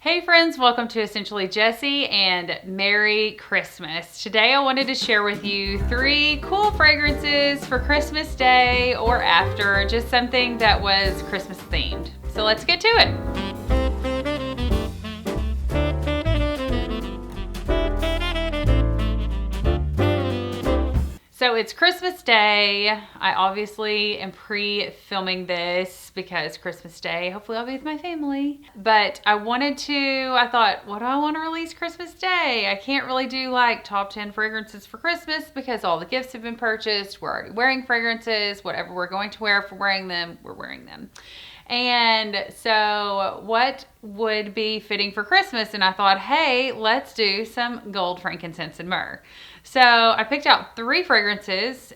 Hey friends, welcome to Essentially Jessi and Merry Christmas. Today I wanted to share with you 3 cool fragrances for Christmas Day or after, just something that was Christmas themed. So let's get to it. So it's Christmas Day. I obviously am pre-filming this because Christmas Day, hopefully I'll be with my family. But I thought, what do I want to release Christmas Day? I can't really do like top 10 fragrances for Christmas because all the gifts have been purchased. We're already wearing fragrances. Whatever we're going to wear for wearing them, we're wearing them. And so what would be fitting for Christmas? And I thought, hey, let's do some gold, frankincense, and myrrh. So I picked out 3 fragrances.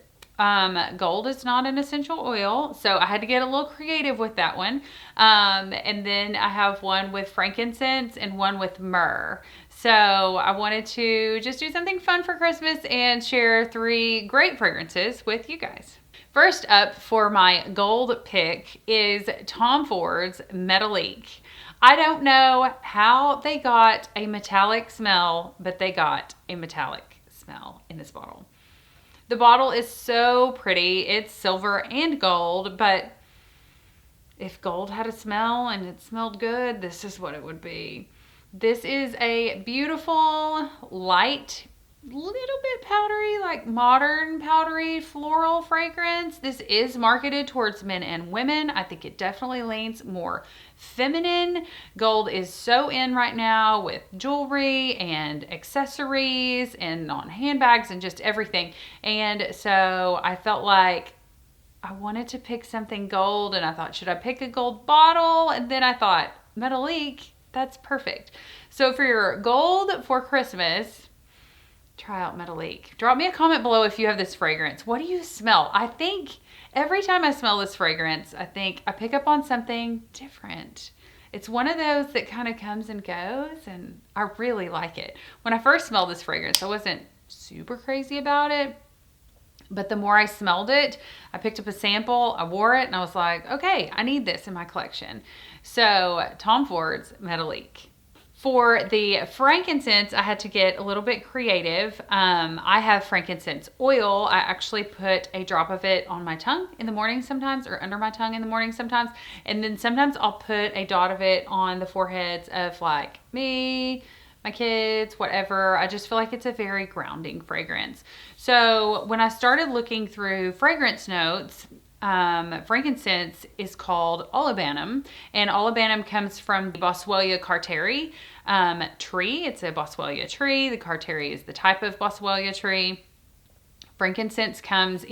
Gold is not an essential oil, so I had to get a little creative with that one. And then I have one with frankincense and one with myrrh. So I wanted to just do something fun for Christmas and share 3 great fragrances with you guys. First up for my gold pick is Tom Ford's Metallique. I don't know how they got a metallic smell, but they got a metallic smell in this bottle. The bottle is so pretty. It's silver and gold, but if gold had a smell and it smelled good, this is what it would be. This is a beautiful, light, little bit powdery, like modern powdery floral fragrance. This is marketed towards men and women. I think it definitely leans more feminine. Gold is so in right now with jewelry and accessories and on handbags and just everything. And so I felt like I wanted to pick something gold, and I thought, should I pick a gold bottle? And then I thought, Metallique, that's perfect. So for your gold for Christmas, try out Metallique. Drop me a comment below if you have this fragrance. What do you smell? I think every time I smell this fragrance, I think I pick up on something different. It's one of those that kind of comes and goes, and I really like it. When I first smelled this fragrance, I wasn't super crazy about it. But the more I smelled it, I picked up a sample, I wore it, and I was like, okay, I need this in my collection. So Tom Ford's Metallique. For the frankincense, I had to get a little bit creative. I have frankincense oil. I actually put a drop of it on my tongue in the morning sometimes, or under my tongue in the morning sometimes. And then sometimes I'll put a dot of it on the foreheads of like me, my kids, whatever. I just feel like it's a very grounding fragrance. So when I started looking through fragrance notes, frankincense is called olibanum, and olibanum comes from the Boswellia carteri tree. It's a Boswellia tree. The carteri is the type of Boswellia tree. Frankincense comes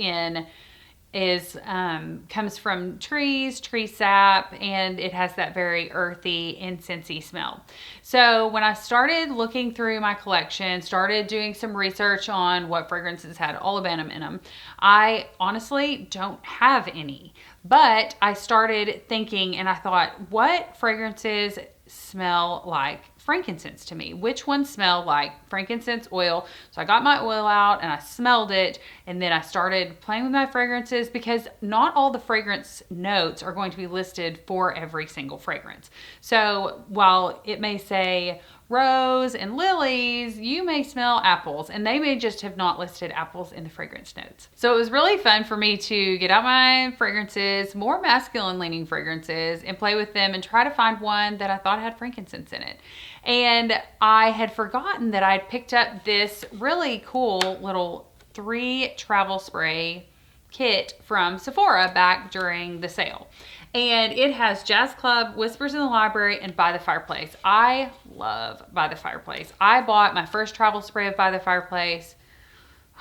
from trees, tree sap, and it has that very earthy, incensey smell. So when I started looking through my collection, started doing some research on what fragrances had olibanum in them, I honestly don't have any. But I started thinking, and I thought, what fragrances smell like frankincense to me? Which ones smell like frankincense oil? So I got my oil out and I smelled it, and then I started playing with my fragrances because not all the fragrance notes are going to be listed for every single fragrance. So while it may say rose and lilies, you may smell apples, and they may just have not listed apples in the fragrance notes. So it was really fun for me to get out my fragrances, more masculine leaning fragrances, and play with them and try to find one that I thought had frankincense in it. And I had forgotten that I'd picked up this really cool little 3 travel spray kit from Sephora back during the sale. And it has Jazz Club, Whispers in the Library, and By the Fireplace. I love By the Fireplace. I bought my first travel spray of By the Fireplace,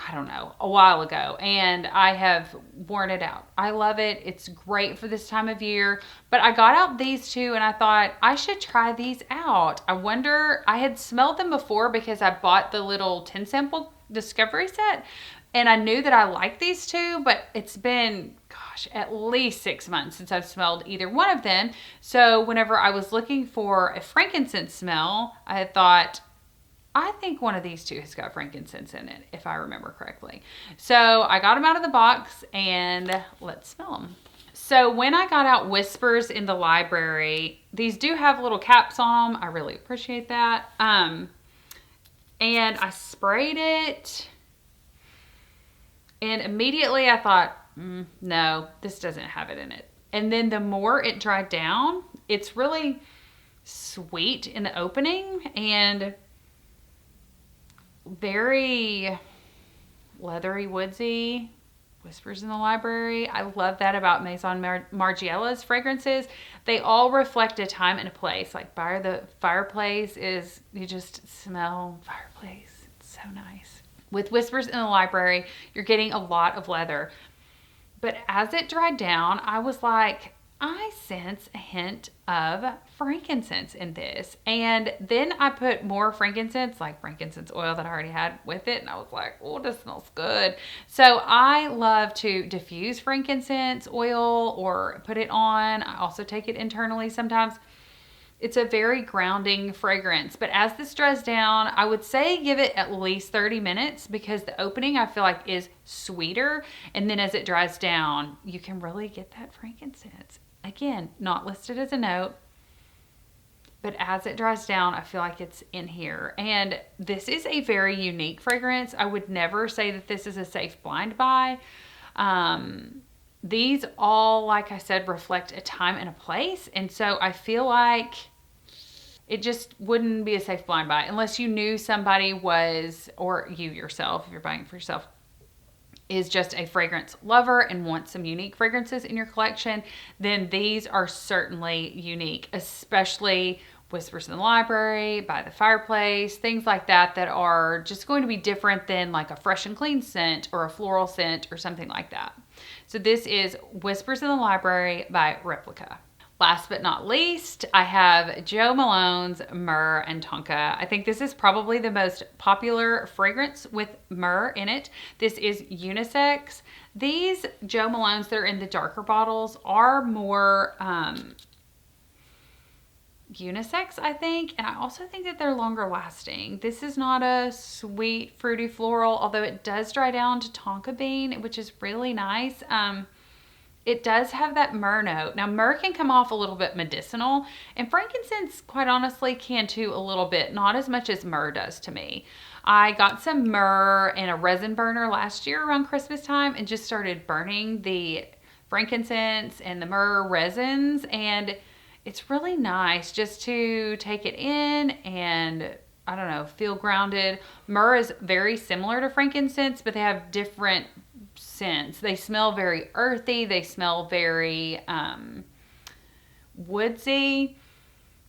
I don't know, a while ago, and I have worn it out. I love it. It's great for this time of year. But I got out these 2 and I thought I should try these out. I had smelled them before because I bought the little 10 sample discovery set, and I knew that I liked these 2, but it's been, gosh, at least 6 months since I've smelled either one of them. So whenever I was looking for a frankincense smell, I had thought, I think one of these 2 has got frankincense in it, if I remember correctly. So I got them out of the box, and let's smell them. So when I got out Whispers in the Library, these do have little caps on them. I really appreciate that. And I sprayed it. And immediately I thought, no, this doesn't have it in it. And then the more it dried down, it's really sweet in the opening and very leathery, woodsy. Whispers in the Library. I love that about Maison Margiella's fragrances. They all reflect a time and a place. Like by the fireplace is, you just smell fireplace. It's so nice. With Whispers in the Library, you're getting a lot of leather. But as it dried down, I was like, I sense a hint of frankincense in this. And then I put more frankincense, like frankincense oil that I already had with it. And I was like, oh, this smells good. So I love to diffuse frankincense oil or put it on. I also take it internally sometimes. It's a very grounding fragrance. But as this dries down, I would say give it at least 30 minutes because the opening I feel like is sweeter. And then as it dries down, you can really get that frankincense. Again, not listed as a note, but as it dries down, I feel like it's in here. And this is a very unique fragrance. I would never say that this is a safe blind buy. These all, like I said, reflect a time and a place. And so I feel like it just wouldn't be a safe blind buy unless you knew somebody was, or you yourself, if you're buying it for yourself, is just a fragrance lover and wants some unique fragrances in your collection, then these are certainly unique, especially Whispers in the Library, By the Fireplace, things like that that are just going to be different than like a fresh and clean scent or a floral scent or something like that. So this is Whispers in the Library by Replica. Last but not least, I have Jo Malone's Myrrh and Tonka. I think this is probably the most popular fragrance with myrrh in it. This is unisex. These Jo Malones that are in the darker bottles are more unisex, I think. And I also think that they're longer lasting. This is not a sweet, fruity floral, although it does dry down to tonka bean, which is really nice. It does have that myrrh note. Now, myrrh can come off a little bit medicinal, and frankincense, quite honestly, can too a little bit. Not as much as myrrh does to me. I got some myrrh in a resin burner last year around Christmas time and just started burning the frankincense and the myrrh resins, and it's really nice just to take it in and, I don't know, feel grounded. Myrrh is very similar to frankincense, but they have different scents. They smell very earthy. They smell very woodsy.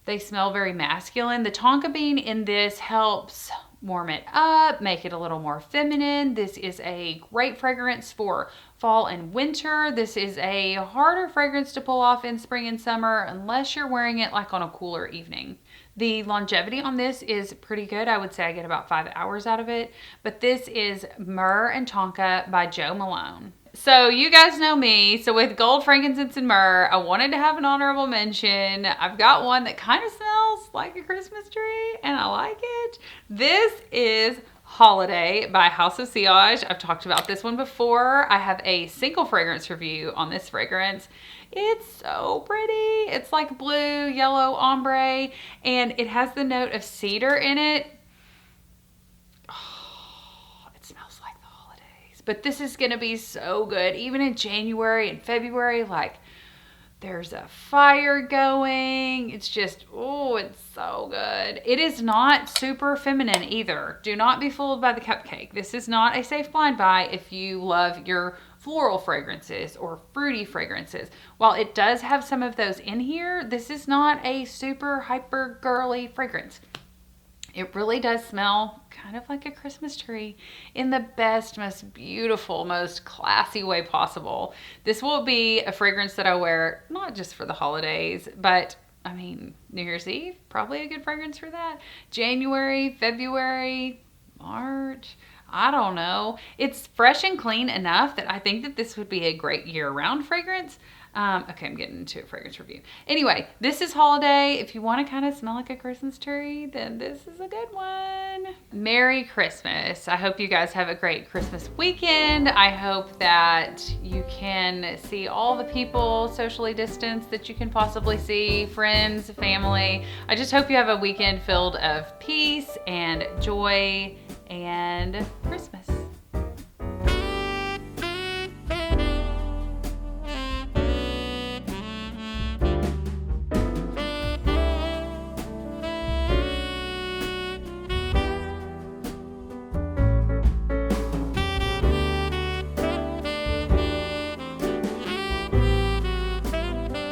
They smell very masculine. The tonka bean in this helps warm it up, make it a little more feminine. This is a great fragrance for fall and winter. This is a harder fragrance to pull off in spring and summer unless you're wearing it like on a cooler evening. The longevity on this is pretty good. I would say I get about 5 hours out of it. But this is Myrrh and Tonka by Jo Malone. So you guys know me. So with gold, frankincense, and myrrh, I wanted to have an honorable mention. I've got one that kind of smells like a Christmas tree, and I like it. This is Holiday by House of Sillage. I've talked about this one before. I have a single fragrance review on this fragrance. It's so pretty. It's like blue, yellow, ombre, and it has the note of cedar in it. Oh, it smells like the holidays. But this is going to be so good. Even in January and February, like there's a fire going. It's just, oh, it's so good. It is not super feminine either. Do not be fooled by the cupcake. This is not a safe blind buy if you love your floral fragrances or fruity fragrances. While it does have some of those in here, this is not a super hyper girly fragrance. It really does smell kind of like a Christmas tree in the best, most beautiful, most classy way possible. This will be a fragrance that I wear not just for the holidays, but I mean, New Year's Eve, probably a good fragrance for that. January, February, March, I don't know. It's fresh and clean enough that I think that this would be a great year-round fragrance. Okay, I'm getting into a fragrance review. Anyway, this is holiday. If you want to kind of smell like a Christmas tree, then this is a good one. Merry Christmas. I hope you guys have a great Christmas weekend. I hope that you can see all the people socially distanced that you can possibly see, friends, family. I just hope you have a weekend filled of peace and joy and Christmas.